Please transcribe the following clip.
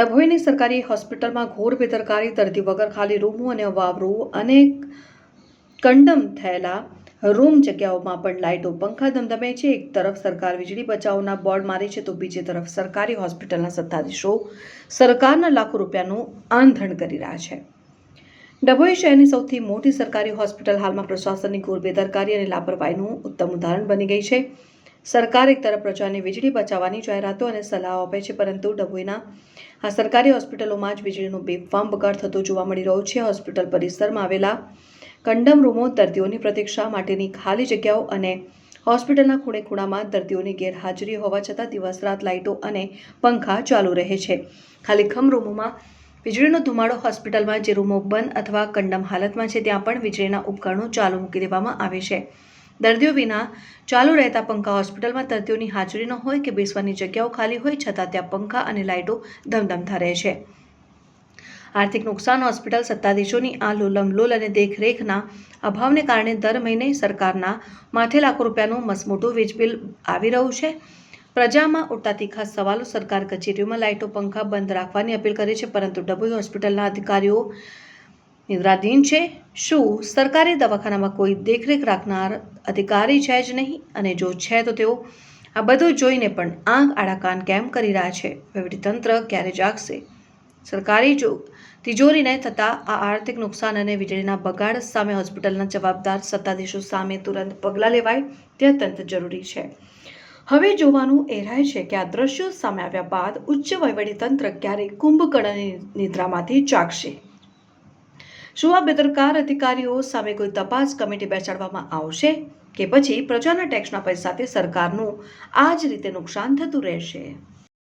ડભોઈની સરકારી હોસ્પિટલમાં ઘોર બેદરકારી, દર્દી વગર ખાલી રૂમો અને અવાવરું અનેક કંડમ થયેલા રૂમ જગ્યાઓમાં પણ લાઇટો પંખા ધમધમે છે. એક તરફ સરકાર વીજળી બચાવોના બોર્ડ મારે છે તો બીજી તરફ સરકારી હોસ્પિટલના સત્તાધીશો સરકારના લાખો રૂપિયાનું આંધણ કરી રહ્યા છે. ડભોઈ શહેરની સૌથી મોટી સરકારી હોસ્પિટલ હાલમાં પ્રશાસનની ઘોર બેદરકારી અને લાપરવાહીનું ઉત્તમ ઉદાહરણ બની ગઈ છે. સરકાર એક તરફ પ્રજાને વીજળી બચાવવાની જાહેરાતો અને સલાહો આપે છે, પરંતુ ડભોઈના આ સરકારી હોસ્પિટલોમાં જ વીજળીનો બેફામ બગાડ થતો જોવા મળી રહ્યો છે. હોસ્પિટલ પરિસરમાં આવેલા કંડમ રૂમો, દર્દીઓની પ્રતીક્ષા માટેની ખાલી જગ્યાઓ અને હોસ્પિટલના ખૂણે ખૂણામાં દર્દીઓની ગેરહાજરી હોવા છતાં દિવસ રાત લાઇટો અને પંખા ચાલુ રહે છે. ખાલીખમ રૂમોમાં વીજળીનો ધુમાડો. હોસ્પિટલમાં જે રૂમો બંધ અથવા કંડમ હાલતમાં છે ત્યાં પણ વીજળીના ઉપકરણો ચાલુ મૂકી દેવામાં આવે છે. દર્દીઓ વિના ચાલુ રહેતા પંખા. હોસ્પિટલમાં દર્દીઓની હાજરી ન હોય કે બેસવાની જગ્યાઓ ખાલી હોય છતાં ત્યાં પંખા અને લાઇટો ધમધમતા રહે છે. આર્થિક નુકસાન. હોસ્પિટલ સત્તાધીશોની આ લોલમલોલ અને દેખરેખના અભાવને કારણે દર મહિને સરકારના માથે લાખો રૂપિયાનું મસમોટું વીજ બિલ આવી રહ્યું છે. પ્રજામાં ઉઠતા તીખા સવાલો. સરકાર કચેરીઓમાં લાઇટો પંખા બંધ રાખવાની અપીલ કરે છે, પરંતુ ડભોઈ હોસ્પિટલના અધિકારીઓ નિદ્રાધીન છે. શું સરકારી દવાખાનામાં કોઈ દેખરેખ રાખનાર અધિકારી છે જ નહીં? અને જો છે તો તેઓ આ બધું જોઈને પણ આંખ આડા કાન કેમ કરી રહ્યા છે? વહીવટીતંત્ર ક્યારે જાગશે? સરકારી તિજોરીને થતા આ આર્થિક નુકસાન અને વીજળીના બગાડ સામે હોસ્પિટલના જવાબદાર સત્તાધીશો સામે તુરંત પગલાં લેવાય તે અત્યંત જરૂરી છે. હવે જોવાનું એ રહે છે કે આ દ્રશ્યો સામે આવ્યા બાદ ઉચ્ચ વહીવટીતંત્ર ક્યારે કુંભકર્ણની નિદ્રામાંથી જાગશે. શું આ બેદરકાર અધિકારીઓ સામે કોઈ તપાસ કમિટી બેસાડવામાં આવશે કે પછી પ્રજાના ટેક્સના પૈસાથી સરકારનું આ જ રીતે નુકસાન થતું રહેશે?